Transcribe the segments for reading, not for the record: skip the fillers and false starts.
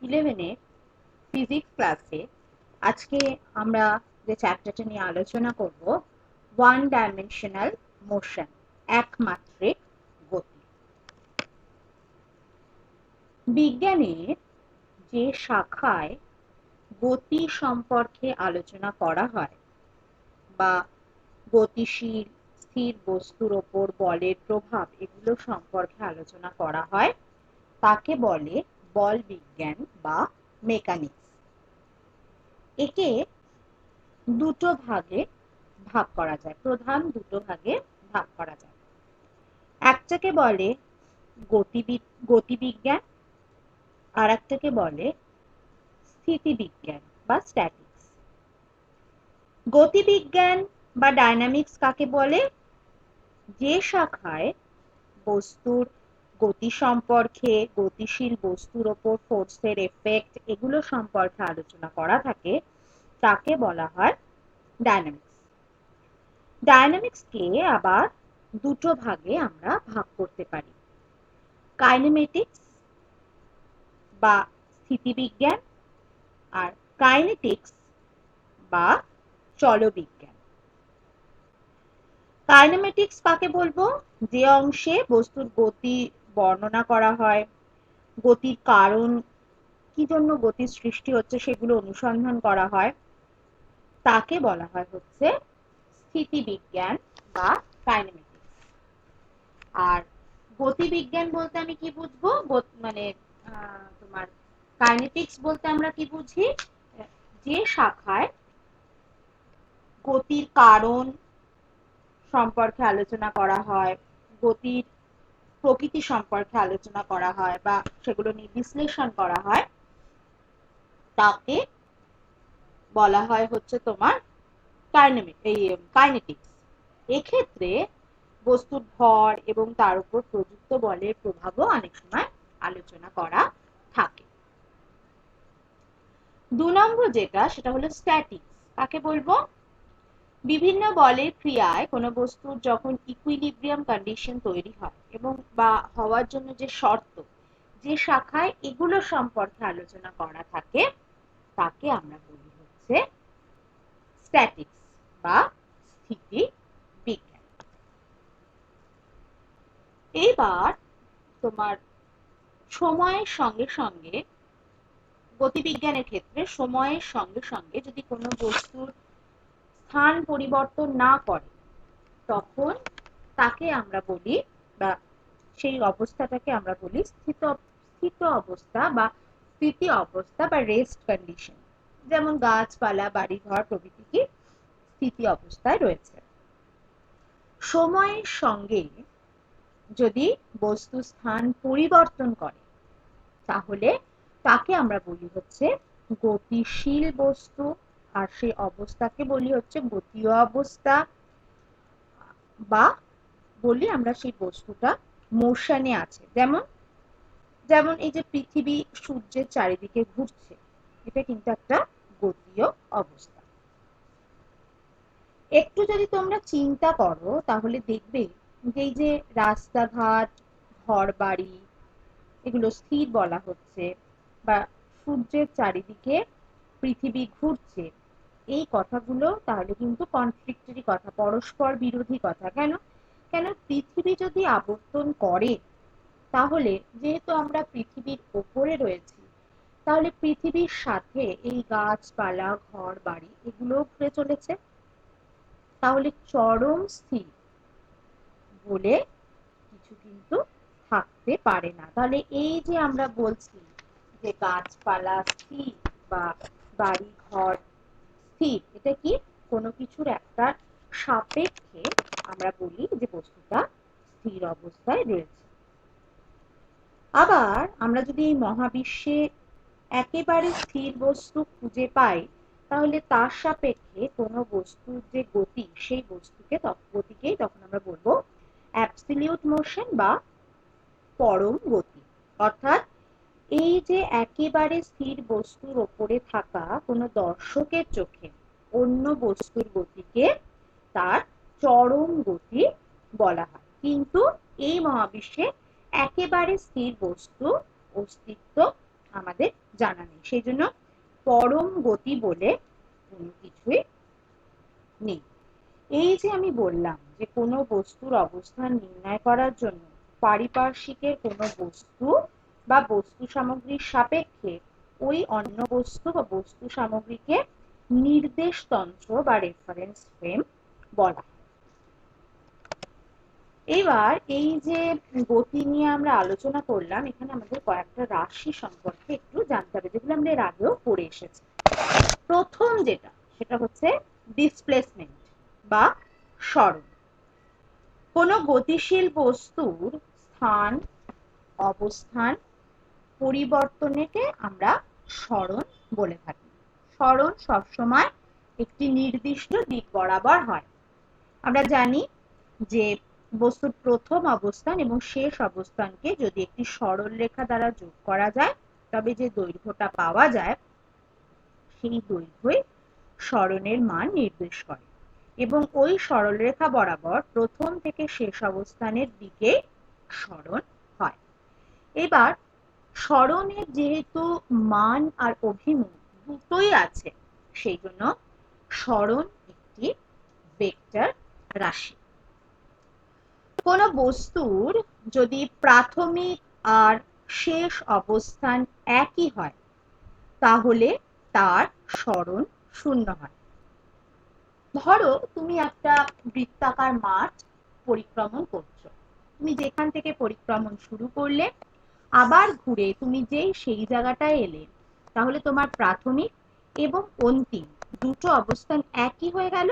11-এর physics ক্লাসে আজকে আমরা যে চ্যাপ্টারটা নিয়ে আলোচনা করব ওয়ান ডাইমেনশনাল মোশন, একমাত্রিক গতি। বিজ্ঞানের যে শাখায় গতি সম্পর্কে আলোচনা করা হয় বা গতিশীল স্থির বস্তুর ওপর বলের প্রভাব এগুলো সম্পর্কে আলোচনা করা হয় তাকে বলে বল বিজ্ঞান বা মেকানিক্স। একে দুটো ভাগে ভাগ করা যায়, প্রধান দুটো ভাগে ভাগ করা যায়। একটাকে বলে গতিবিজ্ঞান, আর একটাকে বলে স্থিতিবিজ্ঞান বা স্ট্যাটিক্স। গতিবিজ্ঞান বা ডায়নামিক্স কাকে বলে? যে শাখায় বস্তুর গতি সম্পর্কে, গতিশীল বস্তুর ওপর ফোর্সের এফেক্ট এগুলো সম্পর্কে আলোচনা করা থাকে তাকে বলা হয় ডায়নামিক্স। ডায়নামিক্সকে আবার দুটো ভাগে আমরা ভাগ করতে পারি, কাইনেমেটিক্স বা স্থিতিবিজ্ঞান আর কাইনেটিক্স বা চলবিজ্ঞান। কাইনেমেটিক্স কাকে বলবো? যে অংশে বস্তুর গতি বর্ণনা করা হয়, গতির কারণ, কি জন্য গতির সৃষ্টি হচ্ছে সেগুলো অনুসন্ধান করা হয়, তাকে বলা হয় হচ্ছে স্থিতিবিজ্ঞান বা কাইনেমেটিক্স। আর গতিবিজ্ঞান বলতে আমি কি বুঝবো? মানে তোমার কাইনেটিক্স বলতে আমরা কি বুঝি? যে শাখায় গতির কারণ সম্পর্কে আলোচনা করা হয়, গতির প্রকৃতি সম্পর্কে আলোচনা করা হয় বা সেগুলো নিয়ে বিশ্লেষণ করা হয়, তাকে বলা হয় হচ্ছে তোমার কাইনেটিক্স। এক্ষেত্রে বস্তুর ভর এবং তার উপর প্রযুক্ত বলের প্রভাবও অনেক সময় আলোচনা করা থাকে। 2 নম্বর যেটা, সেটা হলো স্ট্যাটিক্স। কাকে বলবো? বিভিন্ন বলের ক্রিয়ায় কোনো বস্তুর যখন ইকুইলিব্রিয়াম কন্ডিশন তৈরি হয় এবং বা হওয়ার জন্য যে শর্ত, যে শাখায় এগুলো সম্পর্কে আলোচনা করা থাকে তাকে আমরা বলি হচ্ছে স্ট্যাটিক্স বা স্থিতি বিজ্ঞান। এবার তোমার সময়ের সঙ্গে সঙ্গে, গতিবিজ্ঞানের ক্ষেত্রে সময়ের সঙ্গে সঙ্গে যদি কোনো বস্তুর স্থান পরিবর্তন না করে তখন তাকে আমরা বলি, বা সেই অবস্থাটাকে আমরা বলি স্থিত অবস্থা বা স্থিতি অবস্থা বা রেস্ট কন্ডিশন। যেমন গাছপালা, বাড়িঘর প্রভৃতি কি স্থিতি অবস্থায় রয়েছে। সময়ের সঙ্গে যদি বস্তু স্থান পরিবর্তন করে তাহলে তাকে আমরা বলি হচ্ছে গতিশীল বস্তু, আর সেই অবস্থাকে বলি হচ্ছে গতীয় অবস্থা, বা বলি আমরা সেই বস্তুটা মোশনে আছে। যেমন যেমন এই যে পৃথিবী সূর্যের চারিদিকে ঘুরছে, এটা কিন্তু একটা গতীয় অবস্থা। একটু যদি তোমরা চিন্তা করো তাহলে দেখবে যে এই যে রাস্তাঘাট, ঘরবাড়ি এগুলো স্থির বলা হচ্ছে, বা সূর্যের চারিদিকে পৃথিবী ঘুরছে, এই কথাগুলো তাহলে কিন্তু কনফ্লিক্টরি কথা, পরস্পর বিরোধী কথা। কেন? কেন পৃথিবী যদি আবর্তন করে তাহলে যেহেতু আমরা পৃথিবীর ওপরে রয়েছি, তাহলে পৃথিবীর সাথে এই গাছপালা, ঘর বাড়ি এগুলো ঘুরে চলেছে, তাহলে চরম স্থির বলে কিছু কিন্তু থাকতে পারে না। তাহলে এই যে আমরা বলছি যে গাছপালা স্থির বা বাড়ি ঘর স্থির, এটা কি কোনো কিছুর একটা সাপেক্ষে আমরা বলি যে বস্তুটা স্থির অবস্থায় রয়েছে। আবার আমরা যদি এই মহাবিশ্বে একেবারে স্থির বস্তু খুঁজে পাই তাহলে তার সাপেক্ষে কোনো বস্তুর যে গতি, সেই গতিকেই তখন আমরা বলবো অ্যাবসলিউট মোশন বা পরম গতি। অর্থাৎ এই যে একেবারে স্থির বস্তুর ওপরে থাকা কোনো দর্শকের চোখে অন্য বস্তুর গতিকে তার চরম গতি বলা হয়, কিন্তু এই মহাবিশ্বে একেবারে স্থির বস্তু অস্তিত্ব আমাদের জানা নেই, সেই জন্য পরম গতি বলে কোনো কিছুই নেই। এই যে আমি বললাম যে কোনো বস্তুর অবস্থান নির্ণয় করার জন্য পারিপার্শ্বিকের কোনো বস্তু বা বস্তু সামগ্রীর সাপেক্ষে ওই অন্য বস্তু বা বস্তু সামগ্রীকে নির্দেশ তন্ত্র বা রেফারেন্স ফ্রেম বলা হয়। এবার এই যে গতি নিয়ে আমরা আলোচনা করলাম, এখানে আমাদের কয়েকটা রাশি সম্পর্কে একটু জানতে হবে, যেগুলো আমরা এর আগেও পড়ে এসেছি। প্রথম যেটা, সেটা হচ্ছে ডিসপ্লেসমেন্ট বা সরণ। কোনো গতিশীল বস্তুর স্থান অবস্থান পরিবর্তনকে আমরা সরণ বলে থাকি। সরণ সবসময় একটি নির্দিষ্ট দিক বরাবর হয়। আমরা জানি যে বস্তুর প্রথম অবস্থান এবং শেষ অবস্থানকে যদি একটি সরল রেখা দ্বারা যোগ করা যায়, তবে যে দৈর্ঘ্যটা পাওয়া যায় সেই দৈর্ঘ্যই সরণের মান নির্দেশ করে এবং ওই সরলরেখা বরাবর প্রথম থেকে শেষ অবস্থানের দিকে সরণ হয়। এবার সরণের যেহেতু মান আর অভিমুখ দুটোই আছে, সেই জন্য সরণ একটি ভেক্টর রাশি। কোন বস্তুর যদি প্রাথমিক আর শেষ অবস্থান একই হয়, তাহলে তার সরণ শূন্য হয়। ধরো তুমি একটা বৃত্তাকার মাঠ পরিক্রমণ করছো। তুমি যেখান থেকে পরিক্রমণ শুরু করলে আবার ঘুরে তুমি যেই সেই জায়গাটায় এলে, তাহলে তোমার প্রাথমিক এবং অন্তিম দুটো অবস্থান একই হয়ে গেল,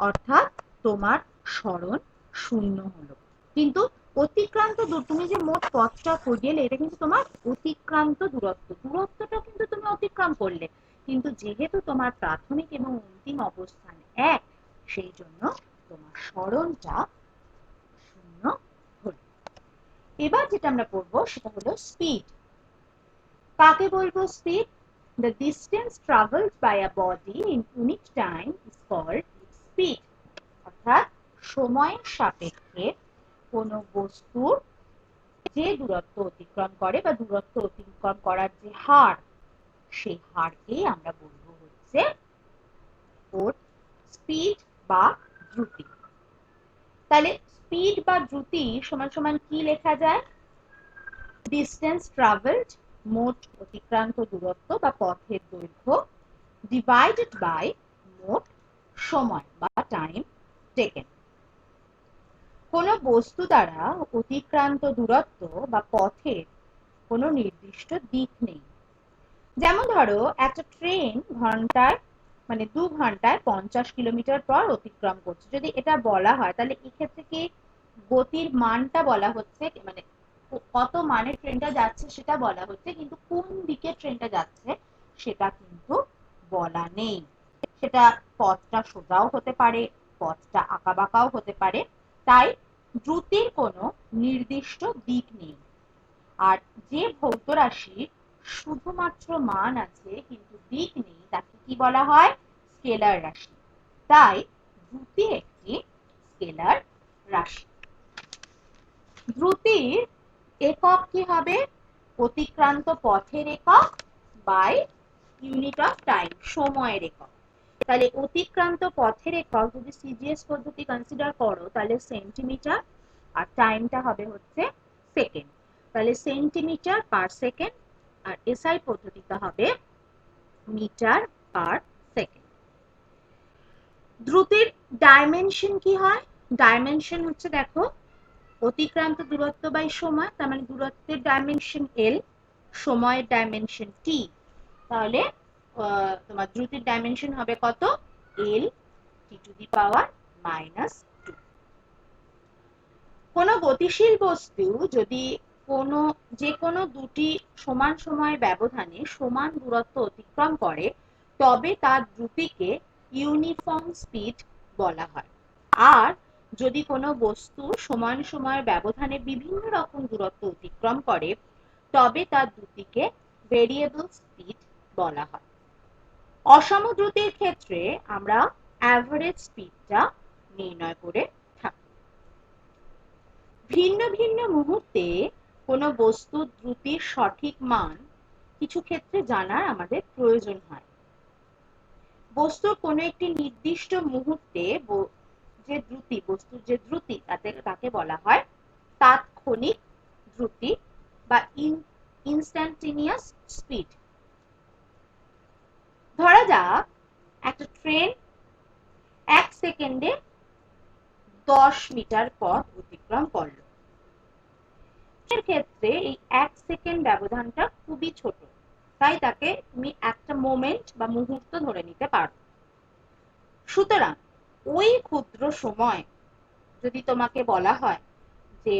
অর্থাৎ তোমার সরণ শূন্য হলো। কিন্তু অতিক্রান্ত তুমি যে মোট পথটা গেলে, এটা কিন্তু তোমার অতিক্রান্ত দূরত্ব, দূরত্বটা কিন্তু তুমি অতিক্রম করলে, কিন্তু যেহেতু তোমার প্রাথমিক এবং অন্তিম অবস্থান এক, সেই জন্য তোমার সরণটা শূন্য হলো। এবার যেটা আমরা পড়বো সেটা হলো স্পিড। কাকে বলবো speed? The distance traveled by a body in unit time is called its speed. অর্থাৎ সময়ের সাপেক্ষে কোনো বস্তুর যে দূরত্ব অতিক্রম করে বা দূরত্ব অতিক্রম করার যে হার, সেই হারকেই আমরা বলবো হচ্ছে ওর স্পিড বা দ্রুতি। তাহলে স্পিড বা দ্রুতি সমান সমান কি লেখা যায়? ডিস্টেন্স ট্রাভেলড, মোট অতিক্রান্ত দূরত্ব বা পথের দৈর্ঘ্য, ডিভাইডেড বাই মোট সময় বা টাইম টেকেন। কোন বস্তু দ্বারা অতিক্রান্ত দূরত্ব বা পথের কোনো নির্দিষ্ট দিক নেই। যেমন ধরো একটা ট্রেন ঘন্টায় 2 ঘন্টায় 50 কিলোমিটার পর অতিক্রম করছে, যদি এটা বলা হয় তাহলে এক্ষেত্রে কি গতির মানটা বলা হচ্ছে, কত মানে ট্রেনটা যাচ্ছে সেটা বলা হচ্ছে, কিন্তু কোন দিকে ট্রেনটা যাচ্ছে সেটা কিন্তু বলা নেই। সেটা পথটা সোজাও হতে পারে, পথটা আঁকাবাঁকাও হতে পারে, তাই দ্রুতির কোনো নির্দিষ্ট দিক নেই। আর যে ভৌত রাশি শুধুমাত্র মান আছে কিন্তু দিক নেই, তাকে কি বলা হয়? স্কেলার রাশি। তাই দ্রুতি একটি স্কেলার রাশি। দ্রুতির একক কি হবে? অতিক্রান্ত পথের একক বাই ইউনিট অফ টাইম, সময়ের একক। তাহলে অতিক্রান্ত পথের একক যদি সিজিএস পদ্ধতি কনসিডার করো, তাহলে সেন্টিমিটার, আর টাইমটা হবে হচ্ছে সেকেন্ড, তাহলে সেন্টিমিটার পার সেকেন্ড, আর এসআই পদ্ধতিটা হবে মিটার পার সেকেন্ড। দ্রুতির ডাইমেনশন কি হয়? ডাইমেনশন হচ্ছে, দেখো, অতিক্রান্ত দূরত্ব বাই সময়, তার মানে দূরত্বের ডাইমেনশন এল, সময়ের ডাইমেনশন টি, তাহলে তোমার দ্রুতির ডাইমেনশন হবে কত? এল টি টু দি পাওয়ার -2। কোনো গতিশীল বস্তু যদি যে কোনো দুটি সমান সময় ব্যবধানে সমান দূরত্ব অতিক্রম করে, তবে তার দ্রুতিকে ইউনিফর্ম স্পিড বলা হয়। আর যদি কোনো বস্তু সমান সময় ব্যবধানে বিভিন্ন রকম দূরত্ব অতিক্রম করে, তবে তার দ্রুতিকে ভেরিয়েবল স্পিড বলা হয়। অসম দ্রুতির ক্ষেত্রে আমরা অ্যাভারেজ স্পিডটা নির্ণয় করে থাকি। ভিন্ন ভিন্ন মুহূর্তে কোনো বস্তুর দ্রুতির সঠিক মান কিছু ক্ষেত্রে জানার আমাদের প্রয়োজন হয়। বস্তুর কোনো একটি নির্দিষ্ট মুহূর্তে বস্তুর যে দ্রুতি তাকে বলা হয় তাৎক্ষণিক দ্রুতি বা ইনস্ট্যান্টেনিয়াস স্পিড। ধরা যাক একটা ট্রেন 1 সেকেন্ডে 10 মিটার পথ অতিক্রম করলো। এর ক্ষেত্রে এই 1 সেকেন্ড ব্যবধানটা খুবই ছোট, তাই তাকে তুমি একটা মোমেন্ট বা মুহূর্ত ধরে নিতে পারো। সুতরাং ওই ক্ষুদ্র সময় যদি তোমাকে বলা হয় যে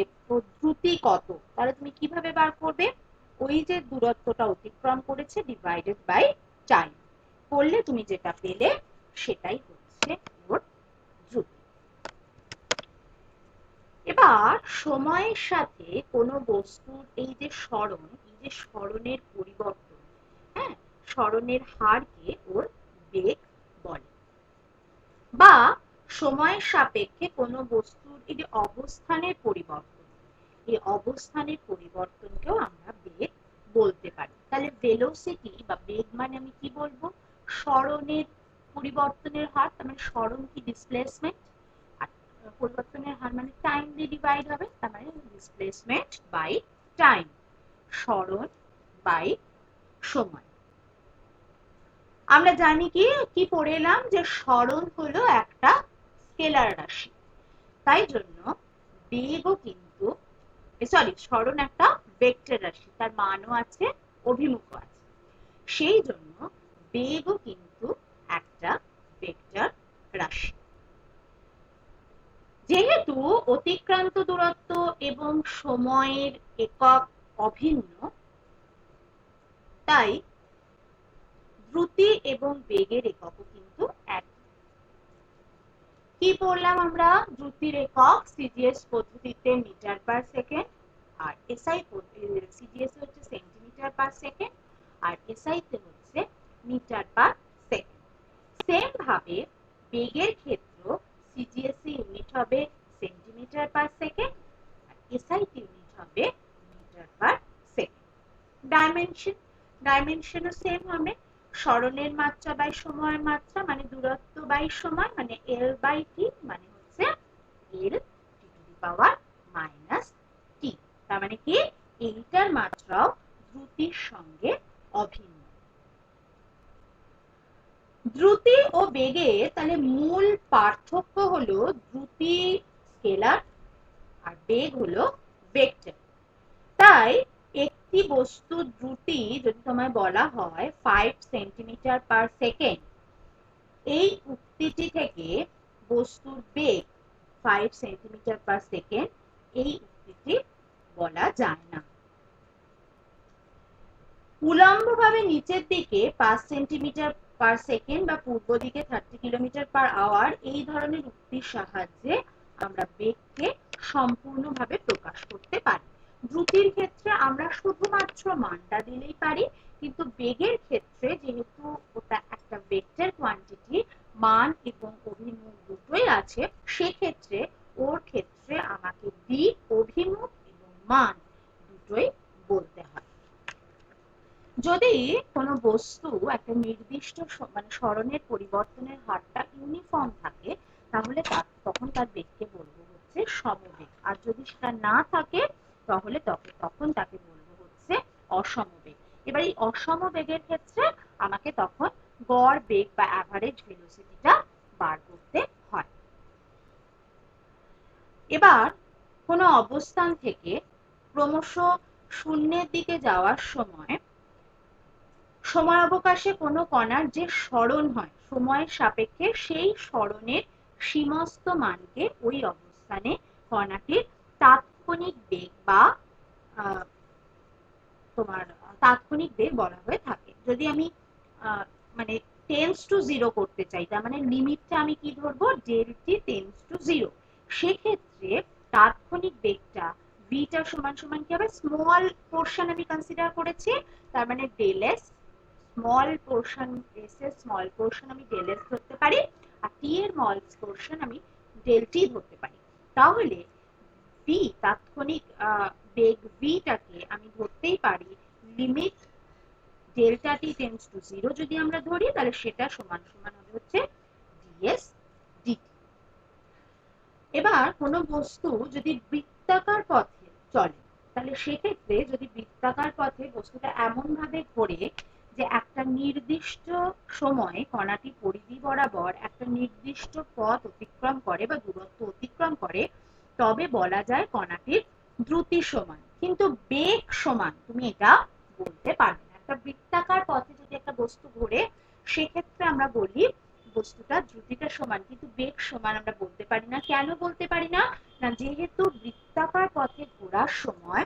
দ্রুতি কত, তাহলে তুমি কিভাবে বার করবে? ওই যে দূরত্বটা অতিক্রম করেছে ডিভাইডেড বাই টাইম করলে তুমি যেটা পেলে সেটাই হচ্ছে ওর দ্রুতি। এবার সময়ের সাথে কোনো বস্তুর এই যে সরণের পরিবর্তন, হ্যাঁ, সরণের হারকে ওর বেগ বলে। বা সময়ের সাপেক্ষে কোনো বস্তুর এই যে অবস্থানের পরিবর্তন, এই অবস্থানের পরিবর্তনকেও আমরা বেগ বলতে পারি। তাহলে ভেলোসিটি বা বেগ মানে আমি কি বলবো? সরণের পরিবর্তনের হার, তার মানে সরণ কি ডিসপ্লেসমেন্ট, আর পরিবর্তনের হার মানে টাইম দিয়ে ডিভাইড হবে, তার মানে ডিসপ্লেসমেন্ট বাই টাইম, সরণ বাই সময়। আমরা জানি কি পড়ে এলাম যে সরণ হলো একটা স্কেলার রাশি, তাই জন্য বেগও কিন্তু সরণ একটা ভেক্টর রাশি, তার মানও আছে অভিমুখও আছে, সেই জন্য বেগও কিন্তু একটা ভেক্টর রাশি। যেহেতু অতিক্রান্ত দূরত্ব এবং সময়ের একক অভিন্ন, তাই দ্রুতি এবং বেগের এককও কিন্তু এক। কি পড়লাম আমরা? দ্রুতির একক সিজিএস পদ্ধতিতে মিটার পার সেকেন্ড, আর এসআই সিজিএস হচ্ছে সেন্টিমিটার পার সেকেন্ড, আর এসআই তে হচ্ছে মিটার পার সেকেন্ড। সেম ভাবে বেগের ক্ষেত্র সিজিএস ইউনিট হবে সেন্টিমিটার পার সেকেন্ড, আর এসআই ইউনিট হবে মিটার পার সেকেন্ড। ডাইমেনশনও সেম হবে, সরণের মাত্রা বাই সময়ের মাত্রা মানে দূরত্ব বাই সময়, মানে এল বাই টি, মানে হচ্ছে এল T to the power minus টি। তার মানে কি এইটার মাত্রাও দ্রুতির সঙ্গে অভিন্ন। দ্রুতি ও বেগে তাহলে মূল পার্থক্য হলো দ্রুতি স্কেলার আর বেগ হলো ভেক্টর। তাই একটি বস্তুর দ্রুতি যদি তোমায় বলা হয় 5 সেন্টিমিটার পার সেকেন্ড, এই উক্তিটি থেকে বস্তুর বেগ 5 সেন্টিমিটার পার সেকেন্ড এই উক্তিটি বলা যায় না। উলম্বভাবে নিচের দিকে 5 সেন্টিমিটার পার সেকেন্ড বা পূর্ব দিকে 30 কিলোমিটার পার আওয়ার এই ধরনের উক্তির সাহায্যে আমরা বেগকে সম্পূর্ণভাবে প্রকাশ করতে পারি। দ্রুতির ক্ষেত্রে আমরা শুধুমাত্র মানটা দিলেই পারি, কিন্তু বেগের ক্ষেত্রে যেহেতু ওটা একটা ভেক্টর কোয়ান্টিটি, মান এবং অভিমুখ দুটোই আছে, সেক্ষেত্রে ওর ক্ষেত্রে আমাকে দিক, অভিমুখ এবং মান দুটোই বলতে হয়। যদি কোনো বস্তু একটা নির্দিষ্ট মানে সরণের পরিবর্তনের হারটা ইউনিফর্ম থাকে, তাহলে তখন তার বেগকে বলবো হচ্ছে সমবেগ, আর যদি সেটা না থাকে তাহলে তখন তাকে বলবো হচ্ছে অসমবেগ। এবার এই অসমবেগের ক্ষেত্রে আমাকে তখন গড় বেগ বা অ্যাভারেজ ভেলোসিটিটা বার করতে হয়। এবার কোনো অবস্থান থেকে ক্রমশ শূন্যের দিকে যাওয়ার সময় সময়াবকাশে কোনো কণার যে সরণ হয় সময়ের সাপেক্ষে, সেই সরণের সমস্ত মানকে ওই অবস্থানে কণাটির তাৎক্ষণিক বেগ বা তোমার তাৎক্ষণিক বেগ বলা হয়ে থাকে। যদি আমি মানে টেন্স টু জিরো করতে চাই, তার মানে লিমিটটা আমি কি ধরবো? Del T tends to zero, সেক্ষেত্রে তাৎক্ষণিক বেগটা ভিটা সমান সমান কি হবে? স্মল পোর্শন আমি কনসিডার করেছি, তার মানে del S small portion, S এর স্মল পোর্শন আমি ডেল এস ধরতে পারি, আর টি এর স্মল পোর্শন আমি ডেল টি ধরতে পারি। তাহলে ভি তাৎক্ষণিক বেগ ভিটাকে আমি ধরতেই পারি limit delta T tends to 0 যদি আমরা ধরি, তাহলে সেটা সমান সমান হবে হচ্ছে ডিএস ডিটি। এবার কোনো বস্তু যদি বৃত্তাকার পথে চলে, তাহলে সেক্ষেত্রে যদি বৃত্তাকার পথে বস্তুটা এমন ভাবে ঘোরে যে একটা নির্দিষ্ট সময়ে কণাটি পরিধি বরাবর একটা নির্দিষ্ট পথ অতিক্রম করে বা দূরত্ব অতিক্রম করে, তবে বলা যায় কণাটির দ্রুতি সমান। কিন্তু বেগ সমান তুমি এটা বলতে পারবে না। একটা বৃত্তাকার পথে যদি একটা বস্তু ঘোরে, সেক্ষেত্রে আমরা বলি বস্তুটা দ্রুতিটা সমান, কিন্তু বেগ সমান আমরা বলতে পারি না। কেন বলতে পারি না? না, যেহেতু বৃত্তাকার পথে ঘোরার সময়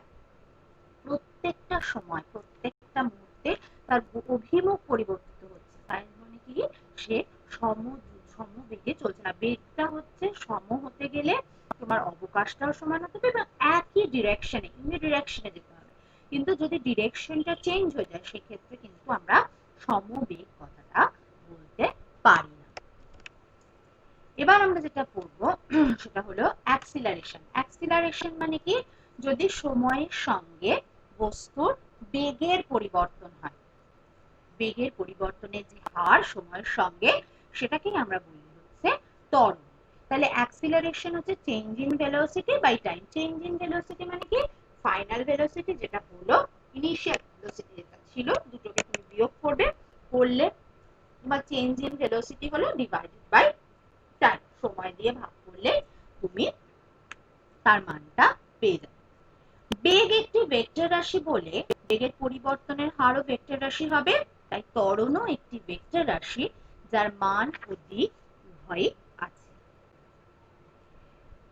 প্রত্যেকটা সময় প্রত্যেকটা মুহূর্তে তার অভিমুখ পরিবর্তিত হচ্ছে। তাই মানে কি, সে সমবেগে চলছে না। বেগটা হচ্ছে সম হতে গেলে তোমার অবকাশটাও সমান হতে হবে এবং একই ডিরেকশনে, ইউনিডিরেকশনে যেতে হবে। কিন্তু যদি ডিরেকশনটা চেঞ্জ হয়ে যায়, সেক্ষেত্রে কিন্তু আমরা সমবেগ কথাটা বলতে পারি না। এবার আমরা যেটা পড়বো সেটা হলো অ্যাক্সিলারেশন। অ্যাক্সিলারেশন মানে কি, যদি সময়ের সঙ্গে বস্তুর বেগের পরিবর্তন হয়, বেগের পরিবর্তনের যে হার সময়ের সঙ্গে, সেটাকেই আমরা বলি হচ্ছে ত্বরণ। তাহলে অ্যাক্সিলারেশন হচ্ছে change in velocity by time. Change in velocity মানে কি, ফাইনাল ভেলোসিটি যেটা হলো, ইনিশিয়াল ভেলোসিটি যেটা ছিল, দুটোকে তুমি বিয়োগ করবে, করলে বা চেঞ্জ ইন ভেলোসিটি হলো ডিভাইডেড বাই টাইম, সময় দিয়ে ভাগ করলে তুমি তার মানটা পেয়ে যাবে। বেগ একটি ভেক্টর রাশি বলে বেগের পরিবর্তনের হারও ভেক্টর রাশি হবে। তাই ত্বরণও একটি ভেক্টর রাশি, যার মান ও দিক উভয়ই আছে।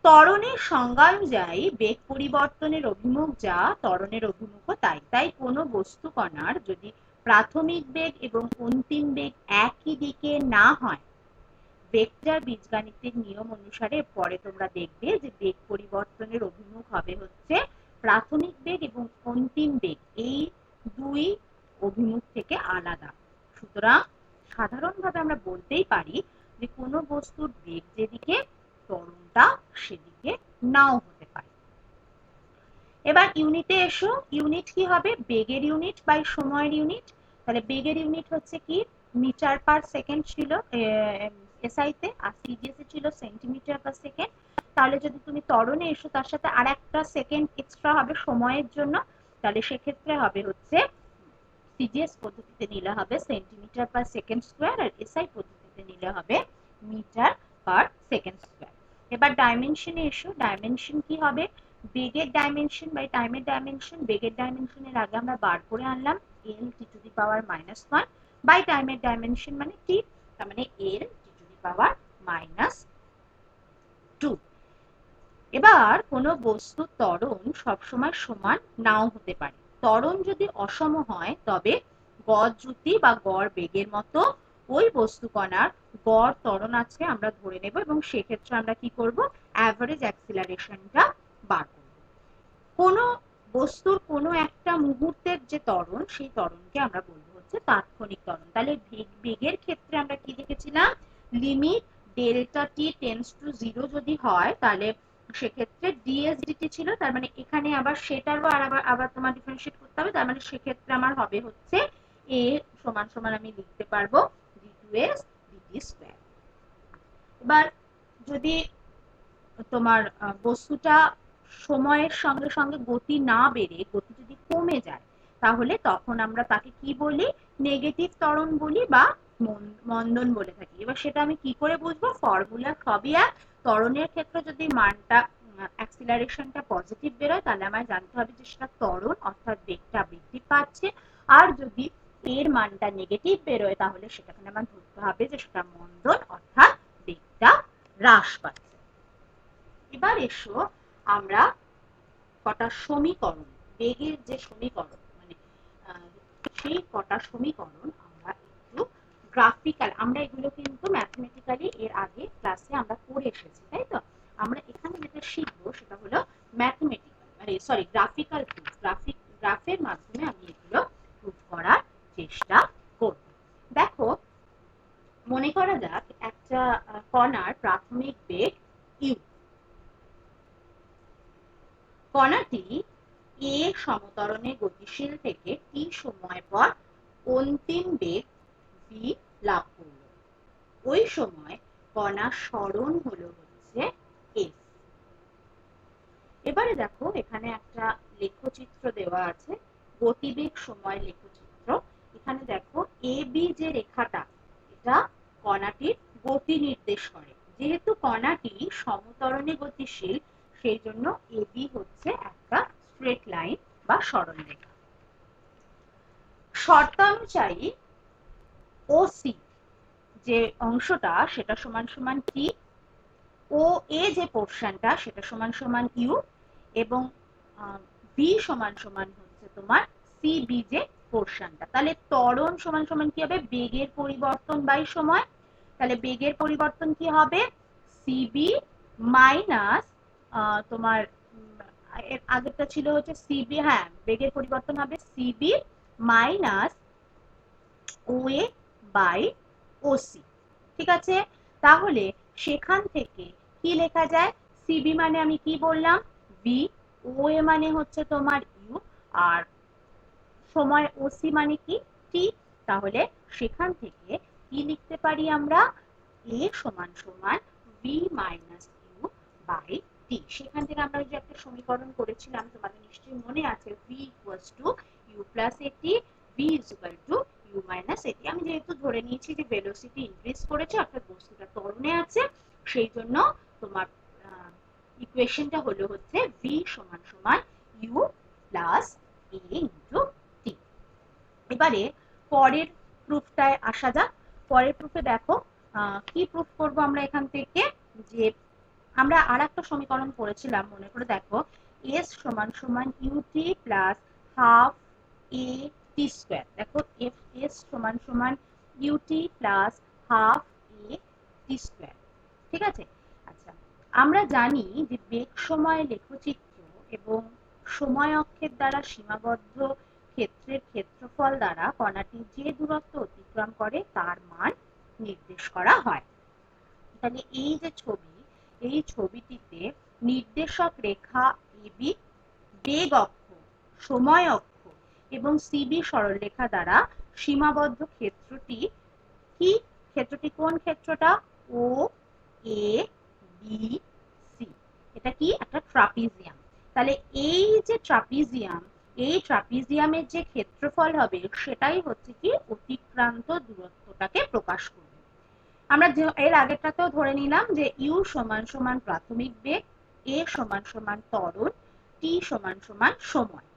ত্বরণের সংজ্ঞা অনুযায়ী বেগ পরিবর্তনের অভিমুখ যা, ত্বরণের অভিমুখও তাই। তাই কোনো বস্তু কণার যদি প্রাথমিক বেগ এবং অন্তিম বেগ একই দিকে না হয়, ভেক্টর বীজগণিতের নিয়ম অনুসারে পরে তোমরা দেখবে যে বেগ পরিবর্তনের অভিমুখ হবে হচ্ছে প্রাথমিক বেগ এবং অন্তিম বেগ এই দুই অভিমুখ থেকে আলাদা। সুতরাং সাধারণভাবে আমরা বলতেই পারি যে কোনো বস্তুর বেগ যেদিকে, ত্বরণটা সেদিকে নাও হতে পারে। এবার ইউনিটে এসো। ইউনিট কি হবে? বেগের ইউনিট বাই সময়ের ইউনিট। তাহলে বেগের ইউনিট হচ্ছে কি, মিটার পার সেকেন্ড ছিল এসআইতে, আর সিজিএসে ছিল সেন্টিমিটার পার সেকেন্ড। তাহলে যদি তুমি ত্বরণে এসো, তার সাথে আর একটা সেকেন্ড এক্সট্রা হবে সময়ের জন্য, তাহলে সেক্ষেত্রে হবে হচ্ছে সিজিএস পদ্ধতিতে নিলে হবে সেন্টিমিটার পার সেকেন্ড স্কোয়ার, আর এসআই পদ্ধতিতে নিলে হবে মিটার পার সেকেন্ড স্কোয়ার। এবার ডাইমেনশনে এসো। ডাইমেনশন কি হবে? বেগের ডাইমেনশন বাই টাইমের ডাইমেনশন। বেগের ডাইমেনশনের আগে আমরা বার করে আনলাম L T to the power minus one by টাইমের ডাইমেনশন মানে টি, তার মানে L T to the power minus two. এবার কোনো বস্তুর ত্বরণ সবসময় সমান নাও হতে পারে। ত্বরণ যদি অসম হয়, তবে গড় দ্রুতি বা গড় বেগের মতো ওই বস্তু কণার গড় ত্বরণ আছে আমরা ধরে নেব, এবং সেক্ষেত্রে আমরা কি করব, অ্যাভারেজ অ্যাক্সিলারেশনটা বার করব। কোনো বস্তুর কোনো একটা মুহূর্তের যে ত্বরণ, সেই ত্বরণকে আমরা বলবো হচ্ছে তাৎক্ষণিক ত্বরণ। তাহলে বেগের ক্ষেত্রে আমরা কি দেখেছিলাম, limit delta T tends to 0 যদি হয়, তাহলে সেক্ষেত্রে ডিএস ডিটি ছিল। তার মানে এখানে আবার সেটারও আবার তোমার ডিফারেন্সিয়েট করতে হবে। তার মানে সেক্ষেত্রে আমার হবে হচ্ছে এ সমান সমান আমি লিখতে পারবো d2s dt স্কয়ার। এবার যদি তোমার বস্তুটা সময়ের সঙ্গে সঙ্গে গতি না বেড়ে গতি যদি কমে যায়, তাহলে তখন আমরা তাকে কি বলি, নেগেটিভ ত্বরণ বলি বা মন্দন বলে থাকি। এবার সেটা আমি কি করে বুঝবো? ফর্মুলা সবই এক। ত্বরণের ক্ষেত্রে যদি মানটা অ্যাক্সিলারেশনটা পজিটিভ বেরোয়, তাহলে আমায় জানতে হবে যে সেটা ত্বরণ অর্থাৎ বেগটা বৃদ্ধি পাচ্ছে। আর যদি এর মানটা নেগেটিভ বেরোয়, তাহলে সেটাকে আমার ধরতে হবে যে সেটা মন্দন অর্থাৎ বেগটা হ্রাস পাচ্ছে। এবার এসো আমরা কটা সমীকরণ, বেগের যে সমীকরণ মানে সেই কটা সমীকরণ আমরা একটু গ্রাফিক্যাল, আমরা এগুলো কিন্তু ম্যাথমেটিক্যালি এর আগে ক্লাসে আমরা করে এসেছি, তাই তো? আমরা এখানে যেটা শিখবো সেটা হলো ম্যাথমেটিক্যাল মানে সরি গ্রাফিক্যাল প্রুফ। গ্রাফের মাধ্যমে আমি এগুলো প্রুফ করার চেষ্টা করব। দেখো, মনে করা যাক একটা কণার প্রাথমিক বেগ ইউ। কণাটি এ সমতরণে গতিশীল থেকে টি সময় পর অন্তিম বেগ v লাভ করলো। ওই সময় কণার সরণ হলো হচ্ছে s। এবারে দেখো এখানে একটা লেখচিত্র দেওয়া আছে, গতিবেগ সময় লেখচিত্র। এখানে দেখো এ বি যে রেখাটা, এটা কণাটির গতি নির্দেশ করে। যেহেতু কণাটি সমতরণে গতিশীল, সেই জন্য এ বি হচ্ছে একটা স্ট্রেট লাইন বা সরল রেখা। শর্তানুযায়ী ও সি যে অংশটা সেটা সমান সমান টি, ও এ যে পোর্শনটা সেটা সমান সমান ইউ, এবং বি সমান সমান হচ্ছে তোমার সি বি যে পোর্শনটা। তাহলে ত্বরণ সমান সমান কি হবে? বেগের পরিবর্তন বাই সময়। তাহলে বেগের পরিবর্তন কি হবে? সিবি মাইনাস তোমার আগেরটা ছিল হচ্ছে সিবি, হ্যাঁ বেগের পরিবর্তন হবে CB minus O A by OC. ঠিক আছে, তাহলে সেখান থেকে কি লেখা যায়? সিবি মানে আমি কি বললাম? ভি, ও এ মানে হচ্ছে তোমার ইউ, আর সময় ওসি মানে কি? টি। তাহলে সেখান থেকে কি লিখতে পারি আমরা? এ সমান সমান V minus you by T. সেখান থেকে আমরা যে একটা সমীকরণ করেছিলাম, তোমাদের নিশ্চয়ই মনে আছে, v equals to u plus a t, v is equal to u minus a t. আমি যেহেতু ধরে নিয়েছি যে ভেলোসিটি ইনক্রিজ করেছে, অর্থাৎ বস্তুটা ত্বরণে আছে, সেই জন্য তোমার ইকুয়েশনটা হলো হচ্ছে ভি সমান সমান you plus A into T. এবারে পরের প্রুফটায় আসা যাক। পরের প্রুফে দেখো কি প্রুফ করব আমরা এখান থেকে, যে আমরা আর একটা সমীকরণ করেছিলাম, মনে করে দেখো, এস সমান সমান ইউটি প্লাস হাফ এ টি স্কোয়ার। দেখো এস সমান সমান ইউটি প্লাস হাফ এ টি স্কোয়ার। ঠিক আছে, আচ্ছা আমরা জানি যে বেগ সময় লেখচিত্র এবং সময় অক্ষের দ্বারা সীমাবদ্ধ ক্ষেত্রের ক্ষেত্রফল দ্বারা কণাটি যে দূরত্ব অতিক্রম করে তার মান নির্দেশ করা হয়। তাহলে এই যে ছবি, এই ছবিটিতে নির্দেশক রেখা এবি, বেগ অক্ষ, সময় অক্ষ এবং সিবি সরলরেখা দ্বারা সীমাবদ্ধ ক্ষেত্রটি কি? ক্ষেত্রটি কোন ক্ষেত্রটা? ও এ বি সি। এটা কি? একটা ট্রাপিজিয়াম। তাহলে এই যে ট্রাপিজিয়াম, এই ট্রাপিজিয়ামের যে ক্ষেত্রফল হবে সেটাই হচ্ছে কি অতিক্রান্ত দূরত্বটাকে প্রকাশ করবে। আমরা এর আগেরটাতেও ধরে নিলাম যে ইউ সমান সমান প্রাথমিক বেগ, এ সমান সমান ত্বরণ, টি সমান সমান সময়।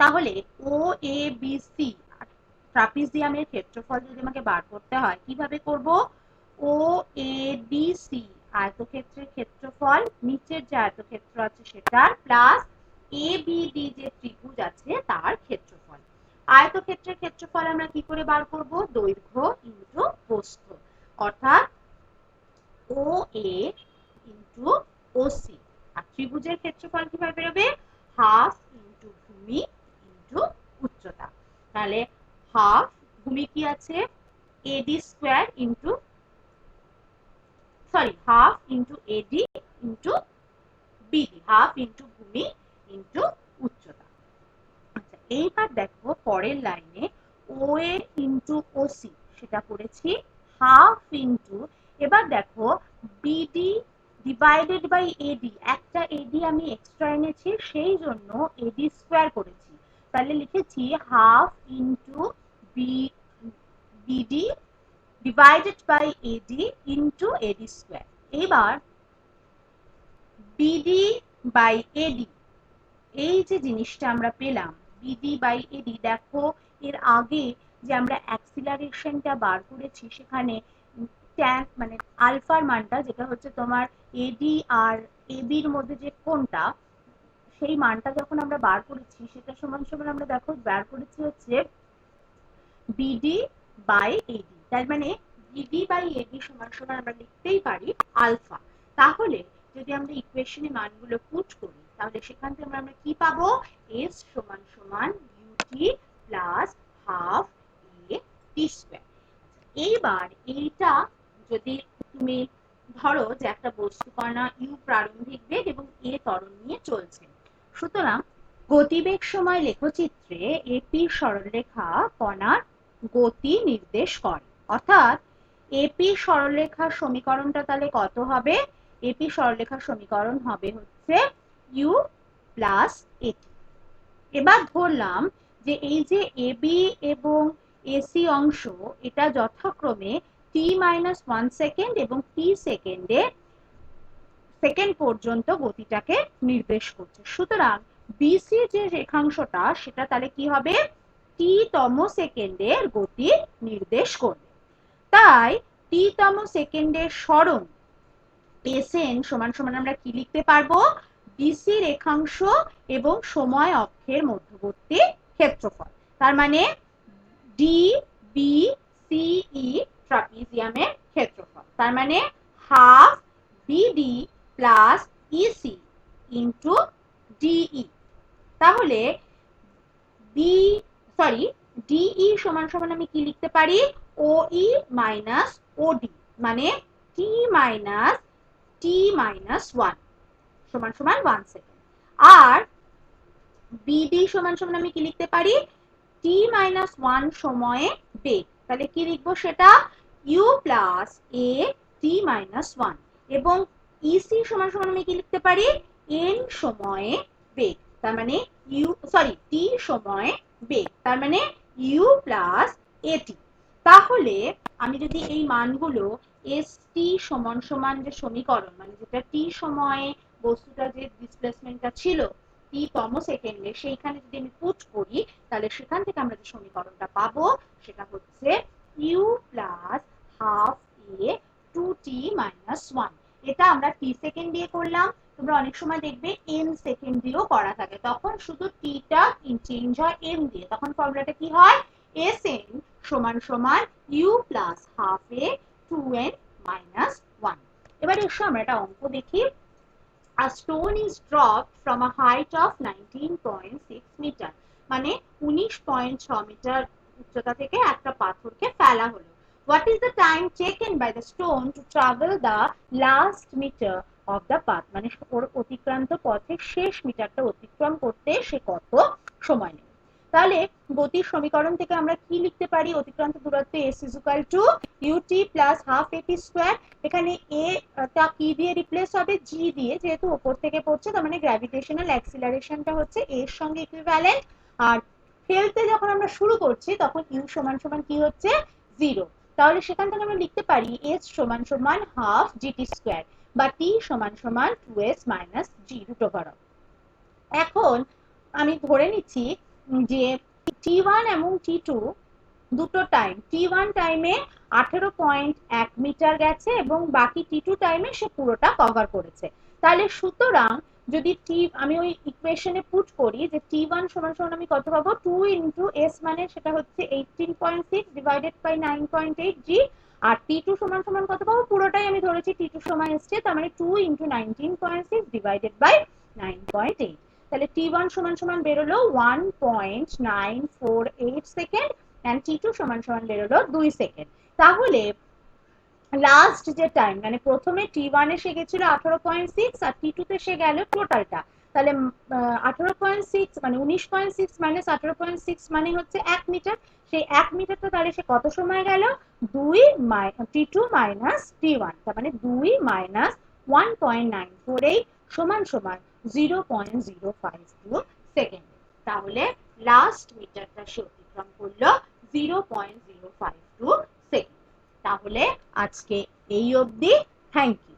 তাহলে ও এ বি সি ট্রাপিজিয়ামের ক্ষেত্রফল যদি আমাকে বার করতে হয়, কিভাবে করব? ও এ বি সি আয়তক্ষেত্রের ক্ষেত্রফল, নিচের যে আয়তক্ষেত্র আছে সেটার, প্লাস এ বি ডি যে ত্রিভুজ আছে তার ক্ষেত্রফল। আয়তক্ষেত্রের ক্ষেত্রফল আমরা কি করে বার করব? দৈর্ঘ্য ইন্টু প্রস্থ, অর্থাৎ ও এ ইন্টু ও সি। আর ত্রিভুজের ক্ষেত্রফল কিভাবে বেরোবে? হাফ ইন্টু ভূমি ইন্টু উচ্চতা। তাহলে হাফ, ভূমি কি আছে? এডি square into, sorry, half into এডি ইন্টু বিডি, হাফ ইন্টু ভূমি ইন্টু উচ্চতা। আচ্ছা এইবার দেখো পরের লাইনে ও এ ইন্টু ও সি, সেটা করেছি হাফ ইন্টু, এবার দেখো বিডি ডিভাইডেড বাই এডি, একটা এডি আমি এক্সট্রা এনেছি সেই জন্য এডি স্কোয়ার করেছি। তাহলে লিখেছি half into BD divided by AD into AD square. এবার বিডি বাই এডি, এই যে জিনিসটা আমরা পেলাম বিডি বাই এডি, দেখো এর আগে যে আমরা অ্যাক্সিলারেশনটা বার করেছি সেখানে ট্যান মানে আলফার মানটা, যেটা হচ্ছে তোমার এডি আর এবির মধ্যে যে কোণটা, সেই মানটা যখন আমরা বার করেছি সেটা সমান সমান আমরা দেখো বার করেছি হচ্ছে বিডি বাই এডি। তার মানে বিডি বাই এডি সমান সমান আমরা লিখতেই পারি আলফা। তাহলে যদি আমরা ইকুয়েশনে মানগুলো পুট করি তাহলে সেখান থেকে আমরা কি পাবো? এস সমান সমান ইউটি প্লাস হাফ এ টি স্কোয়ার। এইবার এইটা যদি তুমি ধরো যে একটা বস্তু কণা ইউ প্রারম্ভিক বেগ এবং এ ত্বরণ নিয়ে চলছে, সুতরাং গতিবেগ সময় লেখচিত্রে এপি সরলরেখা কণার গতি নির্দেশ করে। অর্থাৎ এপি সরলরেখার সমীকরণটা তাহলে কত হবে? এপি সরলরেখার সমীকরণ হবে হচ্ছে ইউ প্লাস এটি। এবার ধরলাম যে এই যে এবি এবং এসি অংশ এটা যথাক্রমে t-1 সেকেন্ড এবং t সেকেন্ড পর্যন্ত গতিটাকে নির্দেশ করছে। সুতরাং বিসি যে রেখাংশটা সেটা তাহলে কি হবে? t-তম সেকেন্ডের গতি নির্দেশ করবে। তাই t-তম সেকেন্ডের সরণ Sn সমান সমান আমরা কি লিখতে পারবো? বিসি রেখাংশ এবং সময় অক্ষের মধ্যবর্তী ক্ষেত্রফল। তার মানে DBCE ট্রাপিজিয়ামের ক্ষেত্রফল। তার মানে half BD plus EC into DE. তাহলে ডিই সমান সমান আমি কি লিখতে পারি? ওই মাইনাস ওডি, মানে t-1 সমান সমান 1 সেকেন্ড। আর বিডি সমান সমান আমি কি লিখতে পারি? t-1 সময়ে বেগ। তাহলে কি লিখবো সেটা? u plus a t-1। এবং ইসি সমান সমান আমি কি লিখতে পারি? n সময়ে বেগ। তার মানে t সময়ে বেগ। তার মানে u প্লাস এটি। তাহলে আমি যদি এই মানগুলো st সমান সমান যে সমীকরণ, মানে যেটা t সময়ে বস্তুটা যে ডিসপ্লেসমেন্টটা ছিল t-তম সেকেন্ডে, সেইখানে যদি আমি পুট করি তাহলে সেখান থেকে আমরা যে সমীকরণটা পাবো সেটা হচ্ছে u plus half a 2t-1। এটা আমরা t সেকেন্ড দিয়ে করলাম। তোমরা অনেক সময় দেখবে n সেকেন্ড দিয়েও করা থাকে, তখন শুধু t-টা চেঞ্জ হয় n দিয়ে। তখন ফর্মুলাটা কি হয়? Sn সমান সমান u plus half a 2n-1। এবার এসো আমরা একটা অঙ্ক দেখি। A stone is dropped from a height of 19.6 meter, মানে 19.6 মিটার উচ্চতা থেকে একটা পাথরকে ফেলা হলো। What is the time taken by the stone to travel the last meter of the path? মানে ওর অতিক্রান্ত পথের শেষ মিটারটা অতিক্রম করতে সে কত সময় নেবে? তাহলে গতির সমীকরণ থেকে আমরা কি লিখতে পারি? অতিক্রান্ত দূরত্ব s = ut প্লাস হাফ এটি স্কয়ার। এখানে a টা কি দিয়ে রিপ্লেস হবে? g দিয়ে, যেহেতু উপর থেকে পড়ছে তার মানে গ্র্যাভিটেশনাল অ্যাক্সিলারেশনটা হচ্ছে a এর সঙ্গে ইকুইভ্যালেন্ট। আর ফেলতে যখন আমরা শুরু করছি তখন u সমান সমান কি হচ্ছে? 0। তাহলে সেখান থেকে আমরা লিখতে পারি s সমান সমান হাফ gt স্কয়ার বা t সমান সমান 2s মাইনাস g √। এখন আমি ধরে নিচ্ছি যে t1 এবং t2 দুটো টাইম, t1 টাইমে 18.1 মিটার গেছে এবং বাকি t2 টাইমে সে পুরোটা কভার করেছে। তাহলে সুতরাং যদি আমি ওই ইকুয়েশনে পুট করি যে t1 সমান সমান আমি কত পাবো? 2 ইন্টু s, মানে সেটা হচ্ছে 18.6 divided by 9.8 g। R t2 সমান সমান কত পাবো? পুরোটাই আমি ধরেছি t2 সময় এসছে, তার মানে 2 ইন্টু 19.6 ডিভাইডেড বাই 9.8। তাহলে t1 সমান সমান বেরোলো 1.948 সেকেন্ড and t2 সমান সমান বেরোলো 2 সেকেন্ড। তাহলে লাস্ট যে টাইম, মানে প্রথমে t1 এসে গেছিল 18.6 আর t2 তে এসে গেল টোটালটা। তাহলে 18.6 মানে 19.6 মাইনাস 18.6 মানে হচ্ছে 1 মিটার। সেই 1 মিটারটা তাহলে সে কত সময় গেল? 2 t2 মাইনাস t1, তার মানে 2 মাইনাস 1.948 সমান সমান 0.052 সেকেন্ড। তাহলে লাস্ট মিটারটা সে অতিক্রম করলো 0.052 সেকেন্ড। তাহলে আজকে এই অবধি। Thank you.